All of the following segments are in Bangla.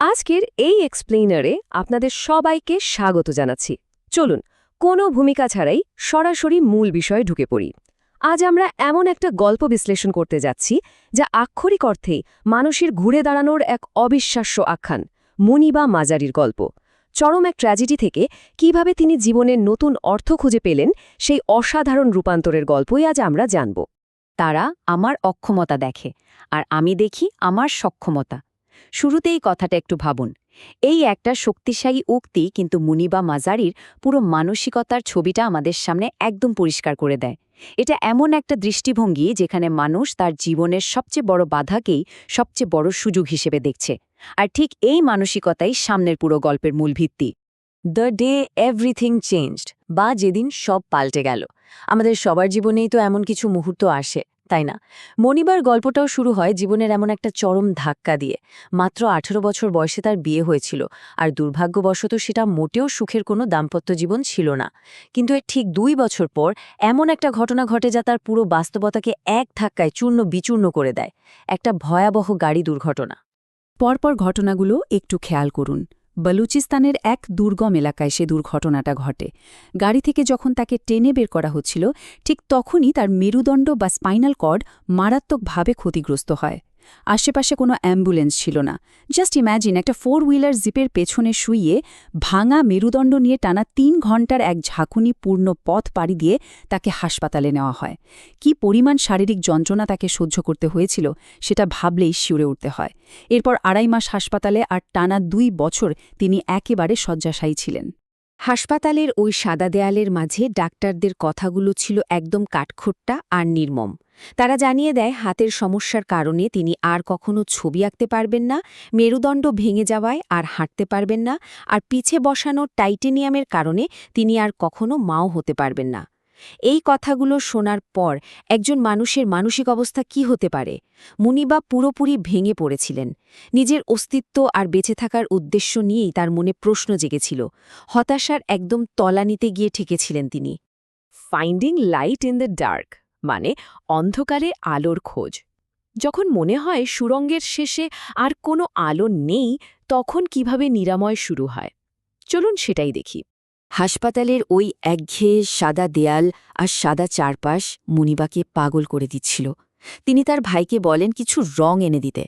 আজকের এই এক্সপ্লেইনারে আপনাদের সবাইকে স্বাগত জানাচ্ছি। চলুন কোনো ভূমিকা ছাড়াই সরাসরি মূল বিষয়ে ঢুকে পড়ি। আজ আমরা এমন একটা গল্প বিশ্লেষণ করতে যাচ্ছি যা আক্ষরিক অর্থেই মানুষের ঘুরে দাঁড়ানোর এক অবিশ্বাস্য আখ্যান, মুনিবা মাজারির গল্প। চরম এক ট্র্যাজেডি থেকে কিভাবে তিনি জীবনের নতুন অর্থ খুঁজে পেলেন, সেই অসাধারণ রূপান্তরের গল্পই আজ আমরা জানব। তারা আমার অক্ষমতা দেখে আর আমি দেখি আমার সক্ষমতা। শুরুতেই কথাটা একটু ভাবুন। এই একটা শক্তিশালী উক্তি কিন্তু মুনিবা মাজারির পুরো মানসিকতার ছবিটা আমাদের সামনে একদম পরিষ্কার করে দেয়। এটা এমন একটা দৃষ্টিভঙ্গি যেখানে মানুষ তার জীবনের সবচেয়ে বড় বাধাকেই সবচেয়ে বড় সুযোগ হিসেবে দেখছে। আর ঠিক এই মানসিকতাই সামনের পুরো গল্পের মূল ভিত্তি। দ্য ডে এভরিথিং চেঞ্জড, বা যেদিন সব পাল্টে গেল। আমাদের সবার জীবনেই তো এমন কিছু মুহূর্ত আসে, তাই না? মনিবার গল্পটাও শুরু হয় জীবনের এমন একটা চরম ধাক্কা দিয়ে। মাত্র 18 বছর বয়সে তার বিয়ে হয়েছিল, আর দুর্ভাগ্যবশত সেটা মোটেও সুখের কোনো দাম্পত্য জীবন ছিল না। কিন্তু এর ঠিক 2 বছর পর এমন একটা ঘটনা ঘটে যা তার পুরো বাস্তবতাকে এক ধাক্কায় চূর্ণ বিচূর্ণ করে দেয়। একটা ভয়াবহ গাড়ি দুর্ঘটনা। পরপর ঘটনাগুলো একটু খেয়াল করুন। বলুচিস্তানের এক দুর্গম এলাকায় সে দুর্ঘটনাটা ঘটে। গাড়ি থেকে যখন তাকে টেনে বের করা হচ্ছিল, ঠিক তখনই তার মেরুদণ্ড বা স্পাইনাল কর্ড মারাত্মকভাবে ক্ষতিগ্রস্ত হয়। আশেপাশে কোনো অ্যাম্বুলেন্স ছিল না। জাস্ট ইম্যাজিন একটা 4 হুইলার জিপের পেছনে শুইয়ে ভাঙা মেরুদণ্ড নিয়ে টানা 3 ঘণ্টার এক ঝাঁকুনিপূর্ণ পথ পাড়ি দিয়ে তাকে হাসপাতালে নেওয়া হয়। কি পরিমাণ শারীরিক যন্ত্রণা তাকে সহ্য করতে হয়েছিল সেটা ভাবলেই শিউরে উঠতে হয়। এরপর 2.5 মাস হাসপাতালে আর টানা 2 বছর তিনি একেবারে শয্যাশায়ী ছিলেন। হাসপাতালের ওই সাদা দেয়ালের মাঝে ডাক্তারদের কথাগুলো ছিল একদম কাঠখোট্টা আর নির্মম। তারা জানিয়ে দেয় হাতের সমস্যার কারণে তিনি আর কখনো ছবি আঁকতে পারবেন না, মেরুদণ্ড ভেঙে যাওয়ায় আর হাঁটতে পারবেন না, আর পিছে বসানো টাইটেনিয়ামের কারণে তিনি আর কখনো মাও হতে পারবেন না। এই কথাগুলো শোনার পর একজন মানুষের মানসিক অবস্থা কি হতে পারে? মুনিবা পুরোপুরি ভেঙে পড়েছিলেন। নিজের অস্তিত্ব আর বেঁচে থাকার উদ্দেশ্য নিয়েই তার মনে প্রশ্ন জেগেছিল। হতাশার একদম তলানিতে গিয়ে ঠেকেছিলেন তিনি। Finding light in the dark, মানে অন্ধকারে আলোর খোঁজ। যখন মনে হয় সুড়ঙ্গের শেষে আর কোনো আলো নেই, তখন কিভাবে নিরাময় শুরু হয় চলুন সেটাই দেখি। হাসপাতালের ওই একঘেয়ে সাদা দেয়াল আর সাদা চারপাশ মুনিবাকে পাগল করে দিচ্ছিল। তিনি তার ভাইকে বলেন কিছু রং এনে দিতে।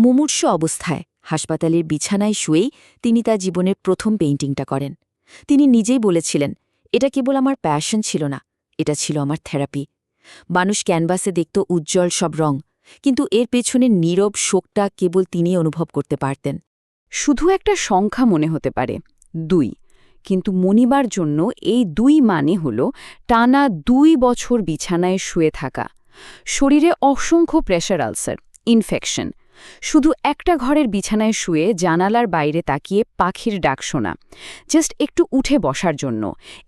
মুমূর্ষ অবস্থায় হাসপাতালের বিছানায় শুয়েই তিনি তার জীবনের প্রথম পেইন্টিংটা করেন। তিনি নিজেই বলেছিলেন, এটা কেবল আমার প্যাশন ছিল না, এটা ছিল আমার থেরাপি। মানুষ ক্যানভাসে দেখত উজ্জ্বল সব রং, কিন্তু এর পেছনের নীরব শোকটা কেবল তিনিই অনুভব করতে পারতেন। শুধু একটা সংখ্যা মনে হতে পারে, 2, কিন্তু মনিবার জন্য এই 2 মানে হল টানা 2 বছর বিছানায় শুয়ে থাকা, শরীরে অসংখ্য প্রেশার আলসার, ইনফেকশন, শুধু একটা ঘরের বিছানায় শুয়ে জানালার বাইরে তাকিয়ে পাখির ডাক শোনা, জাস্ট একটু উঠে বসার জন্য,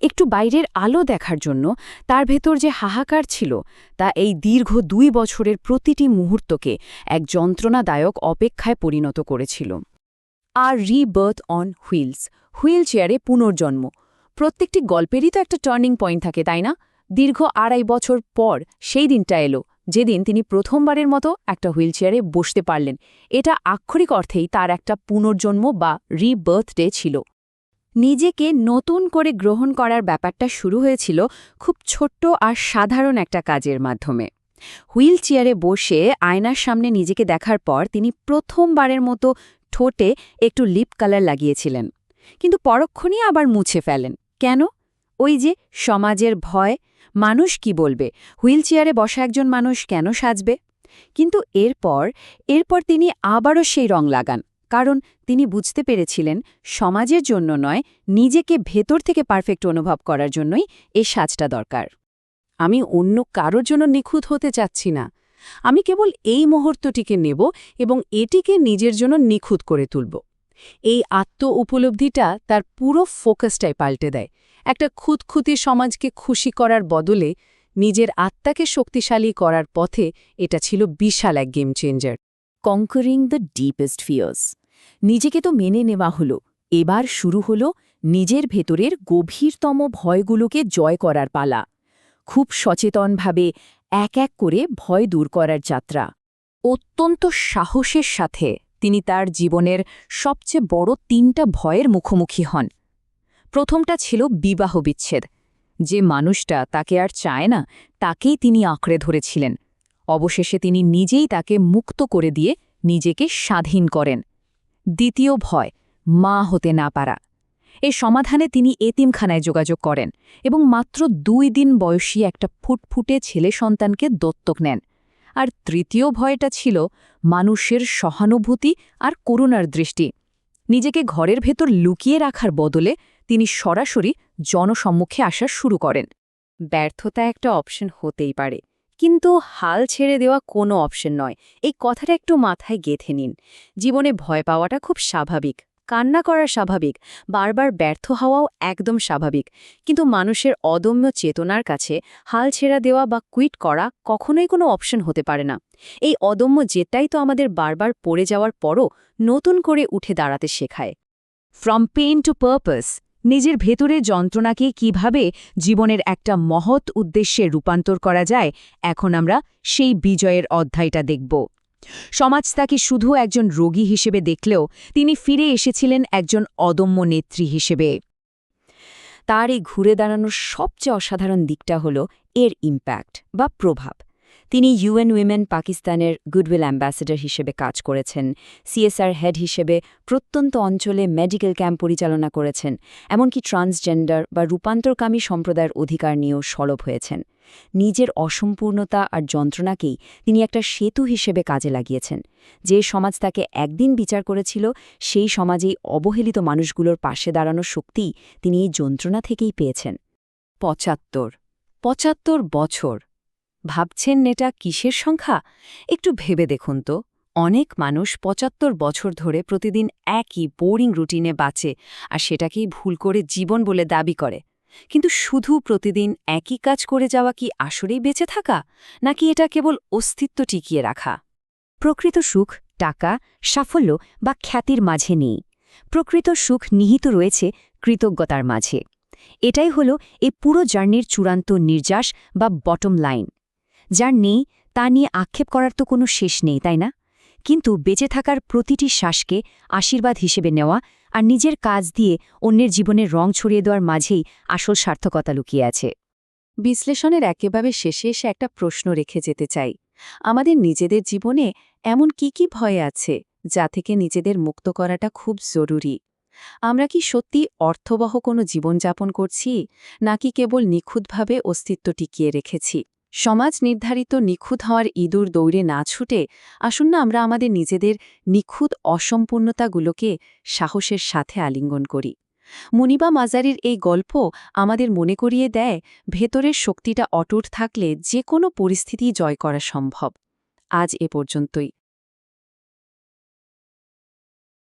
একটু বাইরের আলো দেখার জন্য। তার ভেতর যে হাহাকার ছিল তা এই দীর্ঘ 2 বছরের প্রতিটি মুহূর্তকে এক যন্ত্রণাদায়ক অপেক্ষায় পরিণত করেছিল। আর রিবার্থ অন হুইলস, হুইল চেয়ারে পুনর্জন্ম। প্রত্যেকটি গল্পেরই তো একটা টার্নিং পয়েন্ট থাকে, তাই না? দীর্ঘ 2.5 বছর পর সেই দিনটা এলো যেদিন তিনি প্রথমবারের মতো একটা হুইল চেয়ারে বসতে পারলেন। এটা আক্ষরিক অর্থেই তার একটা পুনর্জন্ম বা রিবার্থ ডে ছিল। নিজেকে নতুন করে গ্রহণ করার ব্যাপারটা শুরু হয়েছিল খুব ছোট্ট আর সাধারণ একটা কাজের মাধ্যমে। হুইল চেয়ারে বসে আয়নার সামনে নিজেকে দেখার পর তিনি প্রথমবারের মতো ঠোঁটে একটু লিপ কালার লাগিয়েছিলেন, কিন্তু পরক্ষণেই আবার মুছে ফেলেন। কেন? ওই যে সমাজের ভয়, মানুষ কি বলবে, হুইল চেয়ারে বসা একজন মানুষ কেন সাজবে। কিন্তু এরপর তিনি আবারও সেই রং লাগান, কারণ তিনি বুঝতে পেরেছিলেন সমাজের জন্য নয়, নিজেকে ভেতর থেকে পারফেক্ট অনুভব করার জন্যই এই সাজটা দরকার। আমি অন্য কারোর জন্য নিখুঁত হতে চাচ্ছি না, আমি কেবল এই মুহূর্তটিকে নেব এবং এটিকে নিজের জন্য নিখুঁত করে তুলব। এই উপলব্ধিটা তার পুরো ফোকাসটাই পাল্টে দেয়। একটা খুঁতখুঁতি সমাজকে খুশি করার বদলে নিজের আত্মাকে শক্তিশালী করার পথে এটা ছিল বিশাল এক game changer. Conquering the deepest fears. নিজেকে তো মেনে নেওয়া হলো, এবার শুরু হলো নিজের ভেতরের গভীরতম ভয়গুলোকে জয় করার পালা। খুব সচেতনভাবে এক এক করে ভয় দূর করার যাত্রা। অত্যন্ত সাহসের সাথে তিনি তার জীবনের সবচেয়ে বড় 3টা ভয়ের মুখোমুখি হন। প্রথমটা ছিল বিবাহ বিচ্ছেদ। যে মানুষটা তাকে আর চায় না, তাকেই তিনি আঁকড়ে ধরেছিলেন। অবশেষে তিনি নিজেই তাকে মুক্ত করে দিয়ে নিজেকে স্বাধীন করেন। দ্বিতীয় ভয়, মা হতে না পারা। এর সমাধানে তিনি এতিমখানায় যোগাযোগ করেন এবং মাত্র 2 দিন বয়সী একটা ফুটফুটে ছেলে সন্তানকে দত্তক নেন। আর তৃতীয় ভয়টা ছিল মানুষের সহানুভূতি আর করুণার দৃষ্টি। নিজেকে ঘরের ভেতর লুকিয়ে রাখার বদলে তিনি সরাসরি জনসম্মুখে আসা শুরু করেন। ব্যর্থতা একটা অপশন হতেই পারে, কিন্তু হাল ছেড়ে দেওয়া কোনো অপশন নয়। এই কথাটা একটু মাথায় গেঁথে নিন। জীবনে ভয় পাওয়াটা খুব স্বাভাবিক, কান্না করা স্বাভাবিক, বারবার ব্যর্থ হওয়াও একদম স্বাভাবিক, কিন্তু মানুষের অদম্য চেতনার কাছে হাল ছেড়ে দেওয়া বা কুইট করা কখনোই কোনো অপশন হতে পারে না। এই অদম্য জেদটাই তো আমাদের বারবার পড়ে যাওয়ার পরও নতুন করে উঠে দাঁড়াতে শেখায়। ফ্রম পেইন টু পারপাস, নিজের ভেতরে যন্ত্রণাকে কিভাবে জীবনের একটা মহৎ উদ্দেশ্যে রূপান্তর করা যায়, এখন আমরা সেই বিজয়ের অধ্যায়টা দেখব। সমাজ তাকে শুধু একজন রোগী হিসেবে দেখলেও তিনি ফিরে এসেছিলেন একজন অদম্য নেত্রী হিসেবে। তার এই ঘুরে দাঁড়ানোর সবচেয়ে অসাধারণ দিকটা হল এর ইম্প্যাক্ট বা প্রভাব। তিনি ইউএন উইমেন পাকিস্তানের গুডউইল অ্যাম্বাসেডর হিসেবে কাজ করেছেন, সিএসআর হেড হিসেবে প্রত্যন্ত অঞ্চলে মেডিকেল ক্যাম্প পরিচালনা করেছেন, এমনকি ট্রান্সজেন্ডার বা রূপান্তরকামী সম্প্রদায়ের অধিকার নিয়েও সরব হয়েছেন। নিজের অসম্পূর্ণতা আর যন্ত্রণাকেই তিনি একটা সেতু হিসেবে কাজে লাগিয়েছেন। যে সমাজ তাকে একদিন বিচার করেছিল, সেই সমাজেই অবহেলিত মানুষগুলোর পাশে দাঁড়ানোর শক্তি তিনি এই যন্ত্রণা থেকেই পেয়েছেন। 75 বছর। ভাবছেন এটা কিসের সংখ্যা? একটু ভেবে দেখুন তো। অনেক মানুষ 75 বছর ধরে প্রতিদিন একই বোরিং রুটিনে বাঁচে আর সেটাকেই ভুল করে জীবন বলে দাবি করে। কিন্তু শুধু প্রতিদিন একই কাজ করে যাওয়া কি আসলেই বেঁচে থাকা, নাকি এটা কেবল অস্তিত্ব টিকিয়ে রাখা? প্রকৃত সুখ টাকা, সাফল্য বা খ্যাতির মাঝে নেই। প্রকৃত সুখ নিহিত রয়েছে কৃতজ্ঞতার মাঝে। এটাই হল এই পুরো জার্নির চূড়ান্ত নির্যাস বা বটম লাইন। যার নেই তা নিয়ে আক্ষেপ করার তো কোনো শেষ নেই, তাই না? কিন্তু বেঁচে থাকার প্রতিটি শ্বাসকে আশীর্বাদ হিসেবে নেওয়া আর নিজের কাজ দিয়ে অন্যের জীবনের রং ছড়িয়ে দেওয়ার মাঝেই আসল সার্থকতা লুকিয়ে আছে। বিশ্লেষণের একেবারে শেষে এসে একটা প্রশ্ন রেখে যেতে চাই। আমাদের নিজেদের জীবনে এমন কি ভয় আছে যা থেকে নিজেদের মুক্ত করাটা খুব জরুরি? আমরা কি সত্যি অর্থবহ কোনো জীবনযাপন করছি, নাকি কেবল নিখুঁতভাবে অস্তিত্ব টিকিয়ে রেখেছি? সমাজ নির্ধারিত নিখুঁত হওয়ার ইঁদুর দৌড়ে না ছুটে আসুন না আমরা আমাদের নিজেদের নিখুঁত অসম্পূর্ণতাগুলোকে সাহসের সাথে আলিঙ্গন করি। মুনিবা মাজারির এই গল্প আমাদের মনে করিয়ে দেয়, ভেতরের শক্তিটা অটুট থাকলে যে কোনো পরিস্থিতি জয় করা সম্ভব। আজ এ পর্যন্তই।